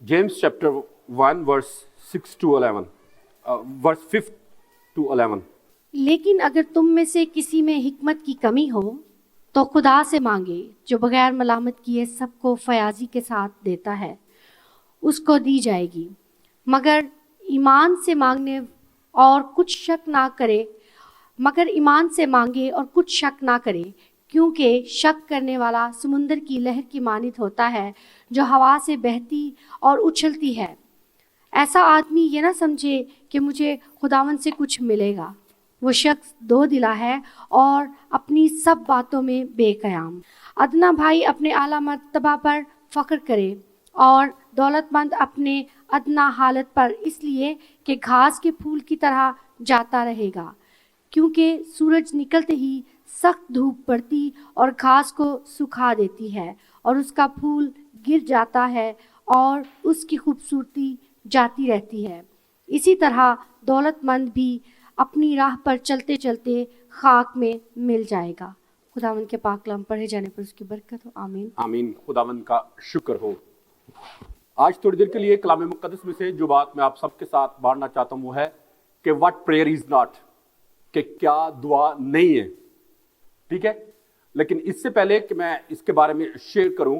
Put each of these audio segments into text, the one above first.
James chapter 1 verse 6 to 11, verse 5 to 11. لیکن اگر تم میں سے کسی میں حکمت کی کمی ہو تو خدا سے مانگے جو بغیر ملامت کیے سب کو فیاضی کے ساتھ دیتا ہے، اس کو دی جائے گی، مگر ایمان سے مانگے اور کچھ شک نہ کرے، کیونکہ شک کرنے والا سمندر کی لہر کی مانند ہوتا ہے جو ہوا سے بہتی اور اچھلتی ہے۔ ایسا آدمی یہ نہ سمجھے کہ مجھے خداوند سے کچھ ملے گا، وہ شخص دو دلا ہے اور اپنی سب باتوں میں بے قیام۔ ادنا بھائی اپنے اعلیٰ مرتبہ پر فخر کرے اور دولت مند اپنے ادنا حالت پر، اس لیے کہ گھاس کے پھول کی طرح جاتا رہے گا، کیونکہ سورج نکلتے ہی سخت دھوپ پڑتی اور گھاس کو سکھا دیتی ہے اور اس کا پھول گر جاتا ہے اور اس کی خوبصورتی جاتی رہتی ہے۔ اسی طرح دولت مند بھی اپنی راہ پر چلتے چلتے خاک میں مل جائے گا۔ خداوند کے پاک کلام پڑھے جانے پر اس کی برکت ہو، آمین آمین۔ خداوند کا شکر ہو۔ آج تھوڑی دیر کے لیے کلام مقدس میں سے جو بات میں آپ سب کے ساتھ بانٹنا چاہتا ہوں وہ ہے کہ what prayer is not، کہ کیا دعا نہیں ہے، ٹھیک ہے؟ لیکن اس سے پہلے کہ میں اس کے بارے میں شیئر کروں،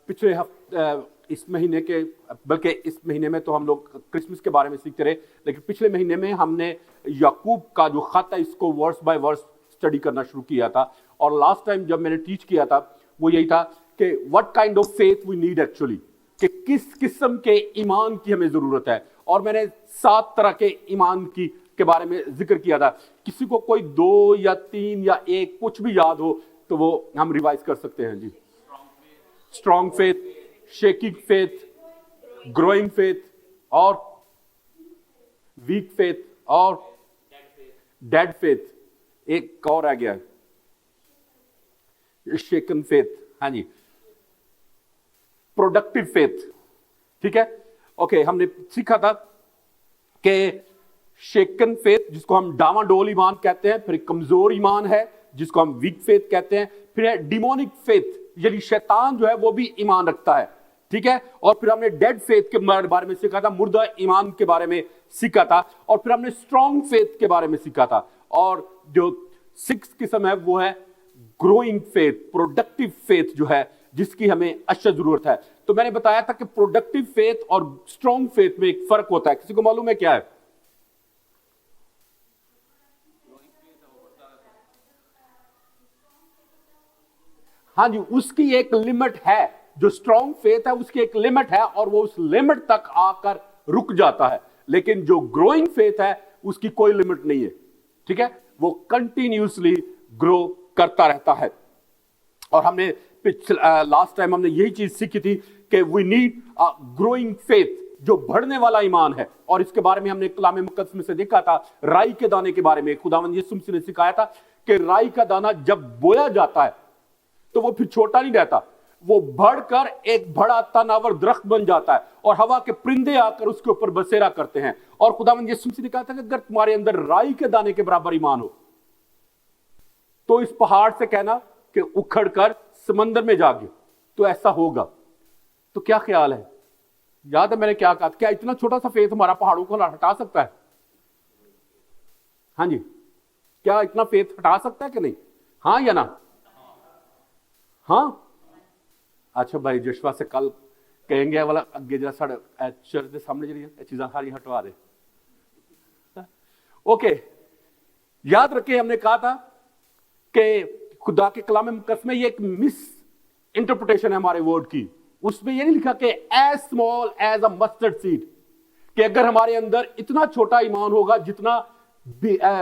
پچھلے اس مہینے کے، بلکہ اس مہینے میں تو ہم لوگ کرسمس کے بارے میں سیکھتے رہے، لیکن پچھلے مہینے میں ہم نے یعقوب کا جو خط ہے اس کو ورس بائی ورس اسٹڈی کرنا شروع کیا تھا، اور لاسٹ ٹائم جب میں نے ٹیچ کیا تھا وہ یہی تھا کہ what kind of faith we need actually، کہ کس قسم کے ایمان کی ہمیں ضرورت ہے، اور میں نے 7 طرح کے ایمان کے بارے میں ذکر کیا تھا۔ کسی کو کوئی 2 یا 3 یا 1 کچھ بھی یاد ہو تو وہ ہم ریوائز کر سکتے ہیں۔ جی، strong faith, shaking faith, growing faith, اور ویک فیتھ، اور ڈیڈ فیتھ، ایک اور آ گیا شیکن فیتھ، ہاں جی، پروڈکٹیو فیتھ، ٹھیک ہے؟ اوکے، ہم نے سیکھا تھا کہ شیکن فیتھ جس کو ہم ڈاواں ڈول ایمان کہتے ہیں، پھر ایک کمزور ایمان ہے جس کو ہم ویک فیتھ کہتے ہیں، پھر ہے ڈیمونک فیتھ، یعنی شیطان جو ہے وہ بھی ایمان رکھتا ہے، ٹھیک ہے؟ اور پھر ہم نے ڈیڈ فیتھ کے بارے میں سیکھا تھا، مردہ ایمان کے بارے میں سیکھا تھا، اور پھر ہم نے اسٹرانگ فیتھ کے بارے میں سیکھا تھا، اور جو 6 قسم ہے وہ ہے گروئنگ فیتھ، پروڈکٹیو فیتھ جو ہے جس کی ہمیں اشد ضرورت ہے۔ تو میں نے بتایا تھا کہ پروڈکٹیو فیتھ اور اسٹرانگ فیتھ میں ایک فرق ہوتا ہے، کسی کو معلوم ہے کیا ہے؟ ہاں جی، اس کی ایک لمٹ ہے، جو اسٹرانگ فیتھ ہے اس کی ایک لمٹ ہے اور وہ اس لمٹ تک آ کر رک جاتا ہے، لیکن جو گروئنگ فیتھ ہے اس کی کوئی لمٹ نہیں ہے، ٹھیک ہے؟ وہ کنٹینیوسلی گرو کرتا رہتا ہے۔ اور ہم نے لاسٹ ٹائم ہم نے یہی چیز سیکھی تھی کہ وی نیڈ گروئنگ فیتھ، جو بڑھنے والا ایمان ہے، اور اس کے بارے میں ہم نے کلام مقدس میں سے دیکھا تھا رائی کے دانے کے بارے میں۔ خداوند یسوع مسیح نے سکھایا تھا کہ رائی کا دانہ جب بویا جاتا ہے تو وہ پھر چھوٹا نہیں رہتا، وہ بڑھ کر ایک بڑا تناور درخت بن جاتا ہے، اور ہوا کے پرندے آ کر اس کے اوپر بسیرا کرتے ہیں۔ اور خداوند یسوع مسیح نے کہا تھا کہ اگر تمہارے اندر رائی کے دانے کے برابر ایمان ہو تو اس پہاڑ سے کہنا کہ اکھڑ کر سمندر میں جا گئے تو ایسا ہوگا۔ تو کیا خیال ہے؟ یاد ہے میں نے کیا کہا؟ کیا اتنا چھوٹا سا فیتھ ہمارا پہاڑوں کو ہٹا سکتا ہے؟ ہاں جی، کیا اتنا فیتھ ہٹا سکتا ہے کہ نہیں؟ ہاں یا نہ؟ ہاں؟ اچھا بھائی جشوا سے کل کہیں گے والا اگے جا ساڑھے چرچ دے سامنے جڑی چیزاں ساری ہٹوا دے۔ اوکے، یاد رکھیں ہم نے کہا تھا کہ خدا کے کلام مقدس میں یہ ایک مس انٹرپریٹیشن ہے ہمارے ورڈ کی، اس میں یہ نہیں لکھا کہ as small as a mustard seed، کہ اگر ہمارے اندر اتنا چھوٹا ایمان ہوگا جتنا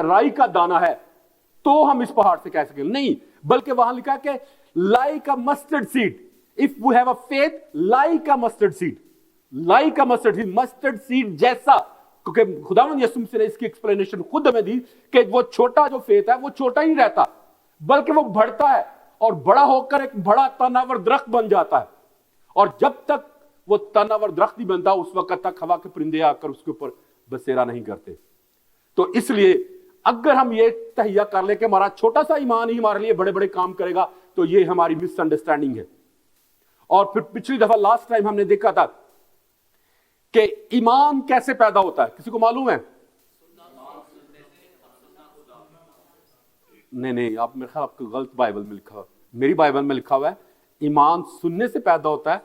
رائی کا دانہ ہے تو ہم اس پہاڑ سے کہہ سکیں، نہیں، بلکہ وہاں لکھا کہ like a mustard seed، if we have a faith like a mustard seed، like a mustard seed جیسا، کیونکہ خداوند یسوع مسیح نے اس کی ایکسپلینیشن خود ہمیں دی کہ وہ چھوٹا جو فیتھ ہے وہ چھوٹا ہی رہتا بلکہ وہ بڑھتا ہے اور بڑا ہو کر ایک بڑا تناور درخت بن جاتا ہے، اور جب تک وہ تناور درخت نہیں بنتا اس وقت تک ہوا کے پرندے آ کر اس کے اوپر بسیرا نہیں کرتے۔ تو اس لیے اگر ہم یہ تہیہ کر لیں کہ ہمارا چھوٹا سا ایمان ہی ہمارے لیے بڑے بڑے کام کرے گا تو یہ ہماری مس انڈرسٹینڈنگ ہے. اور پھر پچھلی دفعہ لاسٹ ٹائم ہم نے دیکھا تھا کہ ایمان کیسے پیدا ہوتا ہے. کسی کو معلوم ہے؟ نہیں آپ میرے خیال آپ کو غلط بائبل میں لکھا ہوا. میری بائبل میں لکھا ہوا ہے ایمان سننے سے پیدا ہوتا ہے,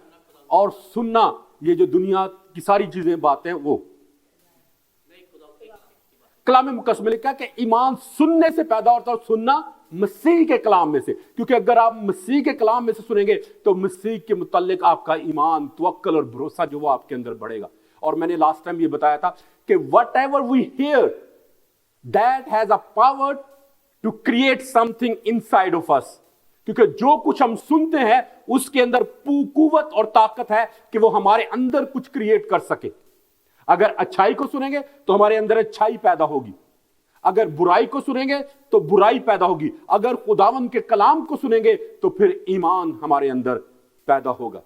اور سننا یہ جو دنیا کی ساری چیزیں باتیں وہ کلام مقدس میں لکھا کہ ایمان سننے سے پیدا ہوتا ہے, اور سننا مسیح کے کلام میں سے. کیونکہ اگر آپ مسیح کے کلام میں سے سنیں گے تو مسیح کے متعلق آپ کا ایمان, توکل اور بھروسہ جو وہ آپ کے اندر بڑھے گا. اور میں نے لاسٹ ٹائم یہ بتایا تھا کہ whatever we hear that has a power to create something inside of us. کیونکہ جو کچھ ہم سنتے ہیں اس کے اندر قوت اور طاقت ہے کہ وہ ہمارے اندر کچھ کریٹ کر سکے. اگر اچھائی کو سنیں گے تو ہمارے اندر اچھائی پیدا ہوگی, اگر برائی کو سنیں گے تو برائی پیدا ہوگی, اگر خداوند کے کلام کو سنیں گے تو پھر ایمان ہمارے اندر پیدا ہوگا.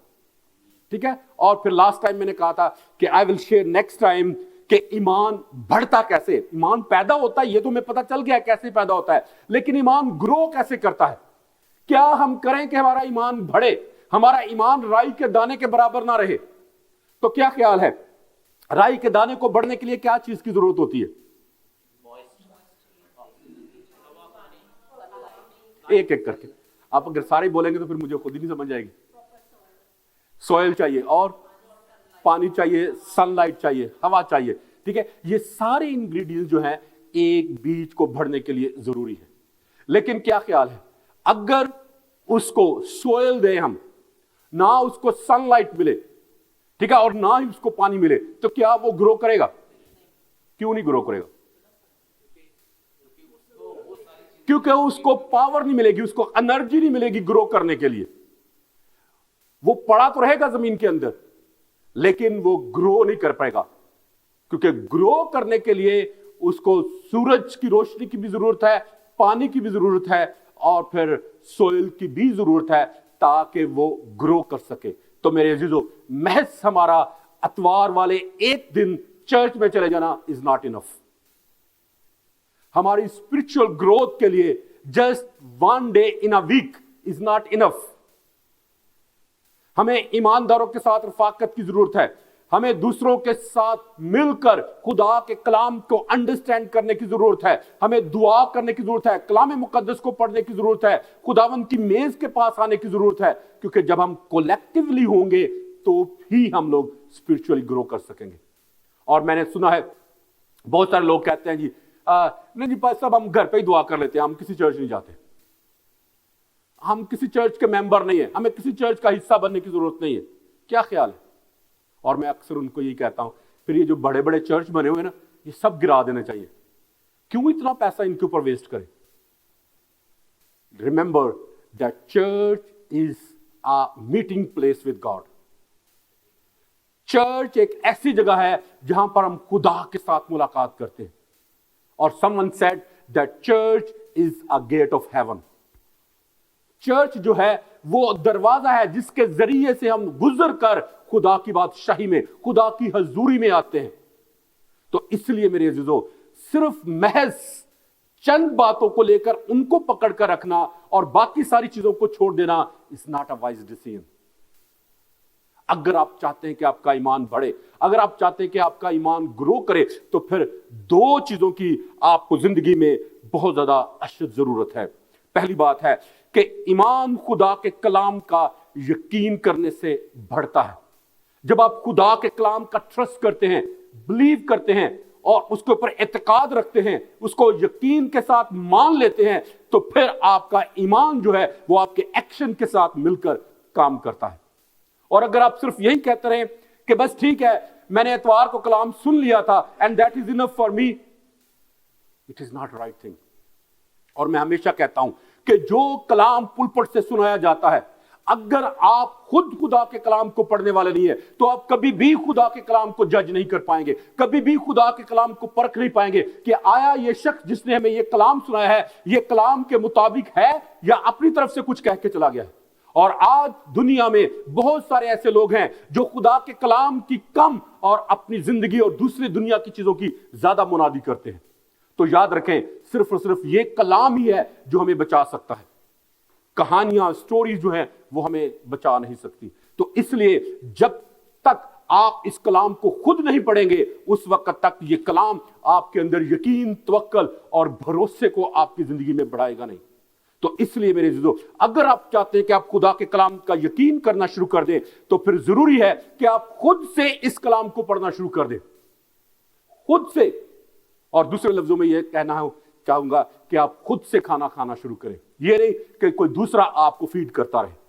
ٹھیک ہے. اور پھر لاسٹ ٹائم میں نے کہا تھا کہ آئی ول شیئر نیکسٹ ٹائم کہ ایمان بڑھتا کیسے. ایمان پیدا ہوتا ہے یہ تو ہمیں پتا چل گیا کیسے پیدا ہوتا ہے, لیکن ایمان گرو کیسے کرتا ہے. کیا ہم کریں کہ ہمارا ایمان بڑھے, ہمارا ایمان رائی کے دانے کے برابر نہ رہے؟ تو کیا خیال ہے رائی کے دانے کو بڑھنے کے لیے کیا چیز کی ضرورت ہوتی ہے؟ ایک ایک کر کے آپ اگر سارے بولیں گے تو پھر مجھے خود ہی نہیں سمجھ آئے گی. سوئل چاہیے, اور پانی چاہیے, سن لائٹ چاہیے, ہوا چاہیے. ٹھیک ہے. یہ سارے انگریڈینٹس جو ہیں ایک بیج کو بڑھنے کے لیے ضروری ہے. لیکن کیا خیال ہے اگر اس کو سوئل دیں ہم, نہ اس کو سن لائٹ ملے, ٹھیک ہے, اور نہ ہی اس کو پانی ملے, تو کیا وہ گرو کرے گا؟ کیوں نہیں گرو کرے گا؟ کیونکہ اس کو پاور نہیں ملے گی, اس کو انرجی نہیں ملے گی گرو کرنے کے لیے. وہ پڑا تو رہے گا زمین کے اندر لیکن وہ گرو نہیں کر پائے گا, کیونکہ گرو کرنے کے لیے اس کو سورج کی روشنی کی بھی ضرورت ہے, پانی کی بھی ضرورت ہے, اور پھر سوئل کی بھی ضرورت ہے تاکہ وہ گرو کر سکے. تو میرے عزیزو, محض ہمارا اتوار والے ایک دن چرچ میں چلے جانا از ناٹ انف. ہماری اسپرچل گروتھ کے لیے just one day in a week is not enough. ہمیں ایمانداروں کے ساتھ رفاقت کی ضرورت ہے, ہمیں دوسروں کے ساتھ مل کر خدا کے کلام کو انڈرسٹینڈ کرنے کی ضرورت ہے, ہمیں دعا کرنے کی ضرورت ہے, کلام مقدس کو پڑھنے کی ضرورت ہے, خداوند کی میز کے پاس آنے کی ضرورت ہے. کیونکہ جب ہم کولیکٹیولی ہوں گے تو ہی ہم لوگ اسپرچولی گرو کر سکیں گے. اور میں نے سنا ہے بہت سارے لوگ کہتے ہیں جی نہیں جی پاس صاحب ہم گھر پہ ہی دعا کر لیتے ہیں, ہم کسی چرچ نہیں جاتے, ہم کسی چرچ کے ممبر نہیں ہیں, ہمیں کسی چرچ کا حصہ بننے کی ضرورت نہیں ہے. کیا خیال ہے؟ اور میں اکثر ان کو یہی کہتا ہوں پھر یہ جو بڑے بڑے چرچ بنے ہوئے نا یہ سب گرا دینا چاہیے. کیوں اتنا پیسہ ان کے اوپر ویسٹ کریں؟ Remember that church is a meeting place with God. Church ایک ایسی جگہ ہے جہاں پر ہم خدا کے ساتھ ملاقات کرتے ہیں. اور someone said that church is a gate of heaven. Church جو ہے وہ دروازہ ہے جس کے ذریعے سے ہم گزر کر خدا کی بادشاہی میں, خدا کی حضوری میں آتے ہیں. تو اس لیے میرے عزیزو صرف محض چند باتوں کو لے کر ان کو پکڑ کر رکھنا اور باقی ساری چیزوں کو چھوڑ دینا is not a wise decision. اگر آپ چاہتے ہیں کہ آپ کا ایمان بڑھے, اگر آپ چاہتے ہیں کہ آپ کا ایمان گرو کرے, تو پھر دو چیزوں کی آپ کو زندگی میں بہت زیادہ اشد ضرورت ہے. پہلی بات ہے کہ ایمان خدا کے کلام کا یقین کرنے سے بڑھتا ہے. جب آپ خدا کے کلام کا ٹرسٹ کرتے ہیں, بلیو کرتے ہیں اور اس کے اوپر اعتقاد رکھتے ہیں, اس کو یقین کے ساتھ مان لیتے ہیں, تو پھر آپ کا ایمان جو ہے وہ آپ کے ایکشن کے ساتھ مل کر کام کرتا ہے. اور اگر آپ صرف یہی کہتے رہیں کہ بس ٹھیک ہے میں نے اتوار کو کلام سن لیا تھا and that is enough for me, it is not right thing. اور میں ہمیشہ کہتا ہوں کہ جو کلام پلپٹ سے سنایا جاتا ہے, اگر آپ خود خدا کے کلام کو پڑھنے والے نہیں ہیں تو آپ کبھی بھی خدا کے کلام کو جج نہیں کر پائیں گے, کبھی بھی خدا کے کلام کو پرکھ نہیں پائیں گے کہ آیا یہ شخص جس نے ہمیں یہ کلام سنایا ہے یہ کلام کے مطابق ہے یا اپنی طرف سے کچھ کہہ کے چلا گیا ہے. اور آج دنیا میں بہت سارے ایسے لوگ ہیں جو خدا کے کلام کی کم اور اپنی زندگی اور دوسری دنیا کی چیزوں کی زیادہ منادی کرتے ہیں. تو یاد رکھیں صرف اور صرف یہ کلام ہی ہے جو ہمیں بچا سکتا ہے. کہانیاں، سٹوریز جو ہیں وہ ہمیں بچا نہیں سکتی. تو اس لیے جب تک آپ اس کلام کو خود نہیں پڑھیں گے اس وقت تک یہ کلام آپ کے اندر یقین، توکل اور بھروسے کو آپ کی زندگی میں بڑھائے گا نہیں. تو اس لیے میرے عزیزو، اگر آپ چاہتے ہیں کہ آپ خدا کے کلام کا یقین کرنا شروع کر دیں تو پھر ضروری ہے کہ آپ خود سے اس کلام کو پڑھنا شروع کر دیں، خود سے. اور دوسرے لفظوں میں یہ کہنا چاہوں گا کہ آپ خود سے کھانا کھانا شروع کریں. یہ نہیں کہ کوئی دوسرا آپ کو فیڈ کرتا رہے.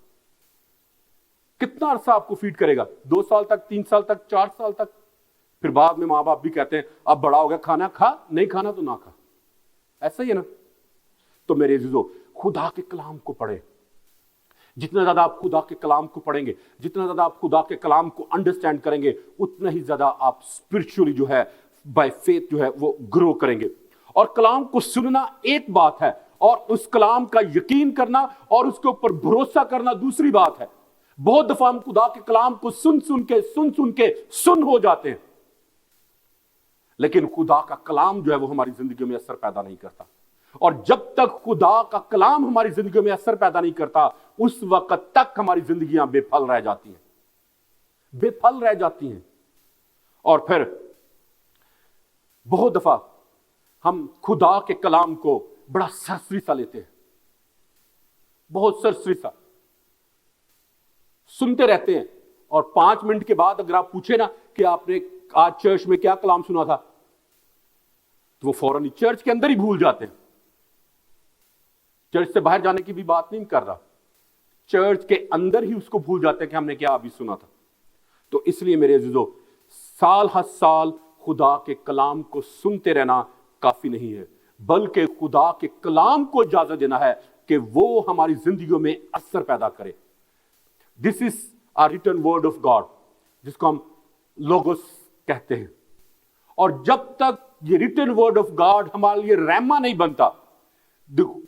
کتنا عرصہ آپ کو فیڈ کرے گا؟ 2 سال تک، 3 سال تک، 4 سال تک؟ پھر بعد میں ماں باپ بھی کہتے ہیں اب بڑا ہو گیا، کھانا کھا، نہیں کھانا تو نہ کھا. ایسا ہی ہے نا. تو میرے عزیزو، خدا کے کلام کو پڑھیں. جتنا زیادہ آپ خدا کے کلام کو پڑھیں گے، جتنا زیادہ آپ خدا کے کلام کو انڈرسٹینڈ کریں گے، اتنا ہی زیادہ آپ اسپرچولی جو ہے بائی فیتھ جو ہے وہ گرو کریں گے. اور کلام کو سننا ایک بات ہے، اور اس کلام کا یقین کرنا اور اس کے اوپر بھروسہ کرنا دوسری بات ہے. بہت دفعہ ہم خدا کے کلام کو سن کے سن ہو جاتے ہیں، لیکن خدا کا کلام جو ہے وہ ہماری زندگیوں میں اثر پیدا نہیں کرتا. اور جب تک خدا کا کلام ہماری زندگیوں میں اثر پیدا نہیں کرتا اس وقت تک ہماری زندگیاں بے پھل رہ جاتی ہیں، بے پھل رہ جاتی ہیں. اور پھر بہت دفعہ ہم خدا کے کلام کو بڑا سرسری سا لیتے ہیں، بہت سرسری سا سنتے رہتے ہیں. اور 5 منٹ کے بعد اگر آپ پوچھیں نا کہ آپ نے آج چرچ میں کیا کلام سنا تھا، تو وہ فوراً چرچ کے اندر ہی بھول جاتے ہیں. چرچ سے باہر جانے کی بھی بات نہیں کر رہا، چرچ کے اندر ہی اس کو بھول جاتے ہیں کہ ہم نے کیا ابھی سنا تھا. تو اس لیے میرے عزیزو، سال ہر سال خدا کے کلام کو سنتے رہنا کافی نہیں ہے، بلکہ خدا کے کلام کو اجازت دینا ہے کہ وہ ہماری زندگیوں میں اثر پیدا کرے. دس از a written word of God، جس کو ہم لوگوس کہتے ہیں. اور جب تک یہ written word of God ہمارے لیے رحمہ نہیں بنتا،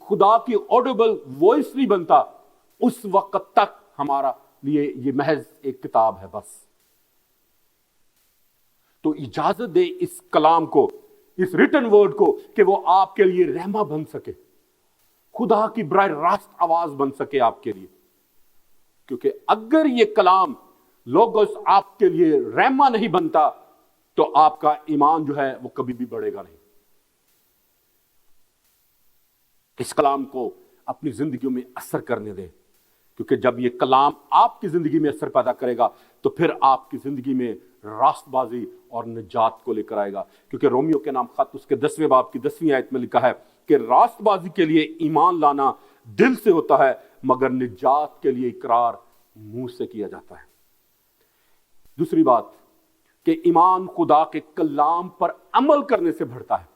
خدا کی audible voice نہیں بنتا، اس وقت تک ہمارا لیے یہ محض ایک کتاب ہے بس. تو اجازت دے اس کلام کو، اس written word کو، کہ وہ آپ کے لیے رحمہ بن سکے، خدا کی براہ راست آواز بن سکے آپ کے لیے. کیونکہ اگر یہ کلام لوگوس آپ کے لیے رحمہ نہیں بنتا تو آپ کا ایمان جو ہے وہ کبھی بھی بڑھے گا نہیں. اس کلام کو اپنی زندگیوں میں اثر کرنے دیں، کیونکہ جب یہ کلام آپ کی زندگی میں اثر پیدا کرے گا تو پھر آپ کی زندگی میں راست بازی اور نجات کو لے کر آئے گا. کیونکہ رومیو کے نام خط اس کے 10ویں باب کی 10ویں آیت میں لکھا ہے کہ راست بازی کے لیے ایمان لانا دل سے ہوتا ہے، مگر نجات کے لیے اقرار منہ سے کیا جاتا ہے. دوسری بات کہ ایمان خدا کے کلام پر عمل کرنے سے بڑھتا ہے.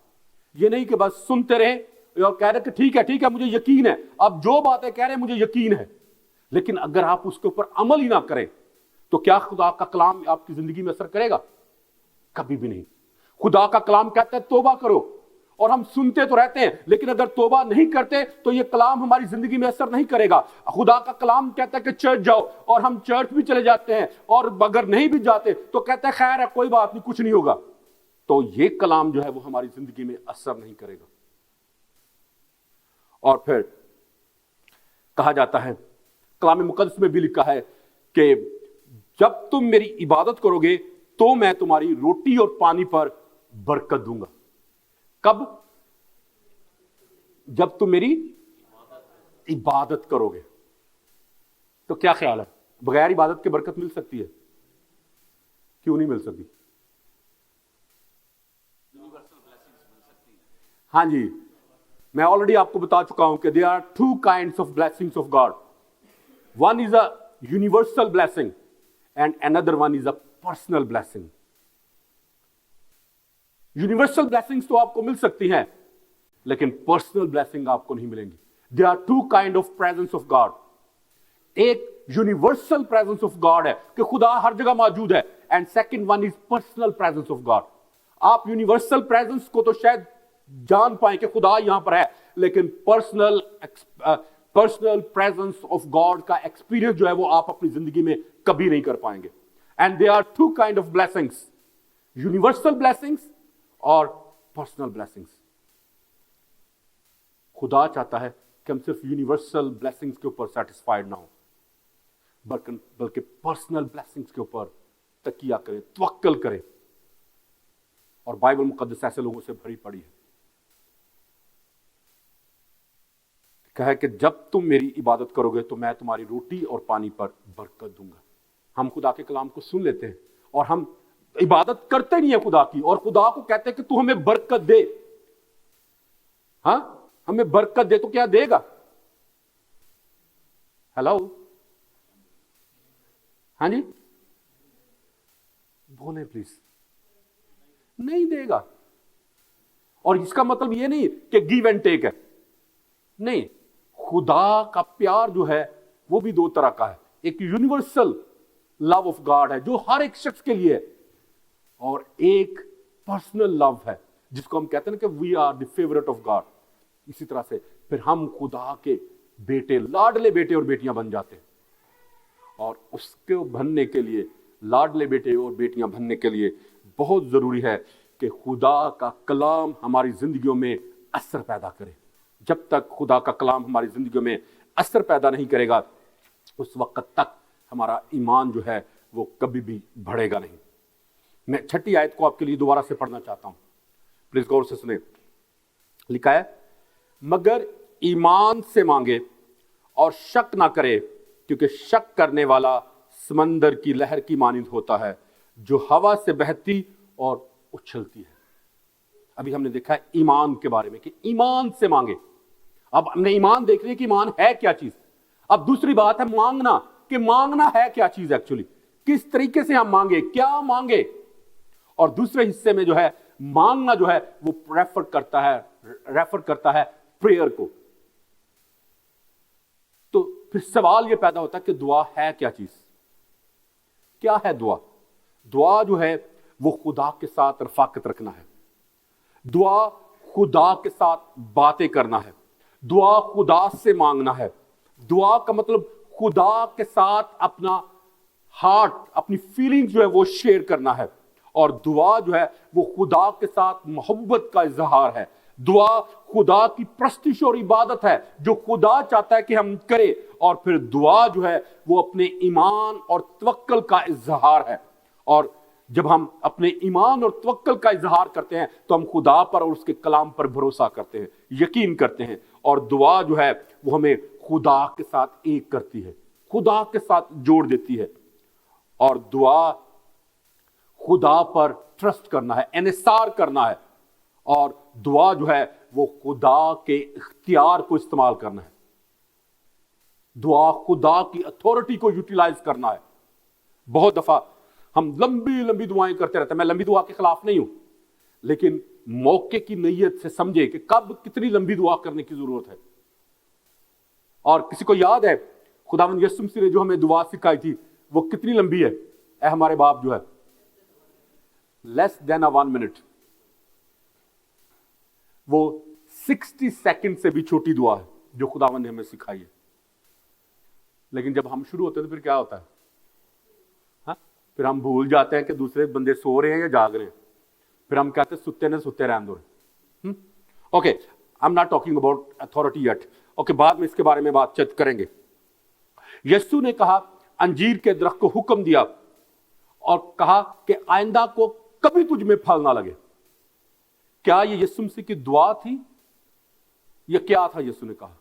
یہ نہیں کہ بس سنتے رہیں اور کہہ رہے کہ ٹھیک ہے مجھے یقین ہے، اب جو باتیں کہہ رہے ہیں مجھے یقین ہے، لیکن اگر آپ اس کے اوپر عمل ہی نہ کریں تو کیا خدا کا کلام آپ کی زندگی میں اثر کرے گا؟ کبھی بھی نہیں. خدا کا کلام کہتا ہے توبہ کرو، اور ہم سنتے تو رہتے ہیں لیکن اگر توبہ نہیں کرتے تو یہ کلام ہماری زندگی میں اثر نہیں کرے گا. خدا کا کلام کہتا ہے کہ چرچ جاؤ، اور ہم چرچ بھی چلے جاتے ہیں، اور اگر نہیں بھی جاتے تو کہتا ہے خیر ہے، کوئی بات نہیں، کچھ نہیں ہوگا. تو یہ کلام جو ہے وہ ہماری زندگی میں اثر نہیں کرے گا. اور پھر کہا جاتا ہے، کلام مقدس میں بھی لکھا ہے کہ جب تم میری عبادت کرو گے تو میں تمہاری روٹی اور پانی پر برکت دوں گا. کب؟ جب تم میری عبادت کرو گے. تو کیا خیال ہے، بغیر عبادت کے برکت مل سکتی ہے؟ کیوں نہیں مل سکتی؟ ہاں جی، میں آلریڈی آپ کو بتا چکا ہوں کہ there are 2 kinds of blessings of God. One is a universal blessing and another one is a personal blessing. Universal blessings تو آپ کو مل سکتی ہیں لیکن پرسنل بلیسنگ آپ کو نہیں ملیں گی. There are 2 kind of presence of God. ایک یونیورسل پریزنس آف گاڈ ہے کہ خدا ہر جگہ موجود ہے، and second one is personal presence of God. آپ یونیورسل پریزنس کو تو شاید جان پائیں کہ خدا یہاں پر ہے، لیکن پرسنل پریزنس آف گاڈ کا ایکسپیرینس جو ہے وہ آپ اپنی زندگی میں کبھی نہیں کر پائیں گے. And they are 2 kind of blessings, universal blessings اور پرسنل بلیسنگس. خدا چاہتا ہے کہ ہم صرف یونیورسل بلیسنگز کے اوپر سیٹسفائڈ نہ ہوں، بلکہ پرسنل بلیسنگز کے اوپر تکیہ کریں، توکل کریں. اور بائبل مقدس ایسے لوگوں سے بھری پڑی ہے. کہا ہے کہ جب تم میری عبادت کرو گے تو میں تمہاری روٹی اور پانی پر برکت دوں گا. ہم خدا کے کلام کو سن لیتے ہیں اور ہم عبادت کرتے نہیں ہیں خدا کی، اور خدا کو کہتے ہیں کہ تو ہمیں برکت دے. ہاں، ہمیں برکت دے. تو کیا دے گا؟ ہیلو، ہاں جی بولیں پلیز. نہیں دے گا. اور اس کا مطلب یہ نہیں کہ گیو اینڈ ٹیک ہے، نہیں. خدا کا پیار جو ہے وہ بھی دو طرح کا ہے. ایک یونیورسل لو آف گاڈ ہے جو ہر ایک شخص کے لیے ہے، اور ایک پرسنل لو ہے جس کو ہم کہتے ہیں کہ we are the favourite of God. اسی طرح سے پھر ہم خدا کے بیٹے، لاڈلے بیٹے اور بیٹیاں بن جاتے ہیں. اور اس کو بننے کے لیے، لاڈلے بیٹے اور بیٹیاں بننے کے لیے بہت ضروری ہے کہ خدا کا کلام ہماری زندگیوں میں اثر پیدا کرے. جب تک خدا کا کلام ہماری زندگیوں میں اثر پیدا نہیں کرے گا اس وقت تک ہمارا ایمان جو ہے وہ کبھی بھی بڑھے گا نہیں. میں 6 آیت کو آپ کے لیے دوبارہ سے پڑھنا چاہتا ہوں، پلیز غور سے سنیں. لکھا ہے، مگر ایمان سے مانگے اور شک نہ کرے، کیونکہ شک کرنے والا سمندر کی لہر کی مانند ہوتا ہے جو ہوا سے بہتی اور اچھلتی ہے. ابھی ہم نے دیکھا ہے ایمان کے بارے میں کہ ایمان سے مانگے. اب ہم نے ایمان دیکھ لیا کہ ایمان ہے کیا چیز. اب دوسری بات ہے مانگنا، کہ مانگنا ہے کیا چیز ایکچولی، کس طریقے سے ہم مانگے، کیا مانگے. اور دوسرے حصے میں جو ہے مانگنا جو ہے وہ ریفر کرتا ہے پریئر کو. تو پھر سوال یہ پیدا ہوتا ہے کہ دعا ہے کیا چیز، کیا ہے دعا. دعا جو ہے وہ خدا کے ساتھ رفاقت رکھنا ہے. دعا خدا کے ساتھ باتیں کرنا ہے. دعا خدا سے مانگنا ہے. دعا کا مطلب خدا کے ساتھ اپنا ہارٹ، اپنی فیلنگ جو ہے وہ شیئر کرنا ہے. اور دعا جو ہے وہ خدا کے ساتھ محبت کا اظہار ہے. دعا خدا کی پرستش اور عبادت ہے جو خدا چاہتا ہے کہ ہم کریں. اور پھر دعا جو ہے وہ اپنے ایمان اور توکل کا اظہار ہے. اور جب ہم اپنے ایمان اور توکل کا اظہار کرتے ہیں تو ہم خدا پر اور اس کے کلام پر بھروسہ کرتے ہیں، یقین کرتے ہیں. اور دعا جو ہے وہ ہمیں خدا کے ساتھ ایک کرتی ہے، خدا کے ساتھ جوڑ دیتی ہے. اور دعا خدا پر ٹرسٹ کرنا ہے، انحصار کرنا ہے. اور دعا جو ہے وہ خدا کے اختیار کو استعمال کرنا ہے. دعا خدا کی اتھارٹی کو یوٹیلائز کرنا ہے. بہت دفعہ ہم لمبی دعائیں کرتے رہتے ہیں. میں لمبی دعا کے خلاف نہیں ہوں، لیکن موقع کی نیت سے سمجھے کہ کب کتنی لمبی دعا کرنے کی ضرورت ہے. اور کسی کو یاد ہے خداوند یسوع مسیح نے جو ہمیں دعا سکھائی تھی وہ کتنی لمبی ہے؟ اے ہمارے باپ جو ہے لیس دین 1 منٹ، وہ 60 سیکنڈ سے بھی چھوٹی دعا ہے جو خداوند نے ہمیں سکھائی ہے. لیکن جب ہم شروع ہوتے ہیں تو پھر کیا ہوتا ہے؟ ہاں، پھر ہم بھول جاتے ہیں کہ دوسرے بندے سو رہے ہیں یا جاگ رہے ہیں. پھر ہم کہتے ہیں ستے نے ستے رہن دو. Okay, I am not talking about authority yet. Okay, بعد میں اس کے بارے میں بات چیت کریں گے. یسوع نے کہا، انجیر کے درخت کو حکم دیا اور کہا کہ آئندہ کو کبھی تجھ میں پھل نہ لگے. کیا یہ یسوع مسیح کی دعا تھی یا کیا تھا یسوع نے کہا؟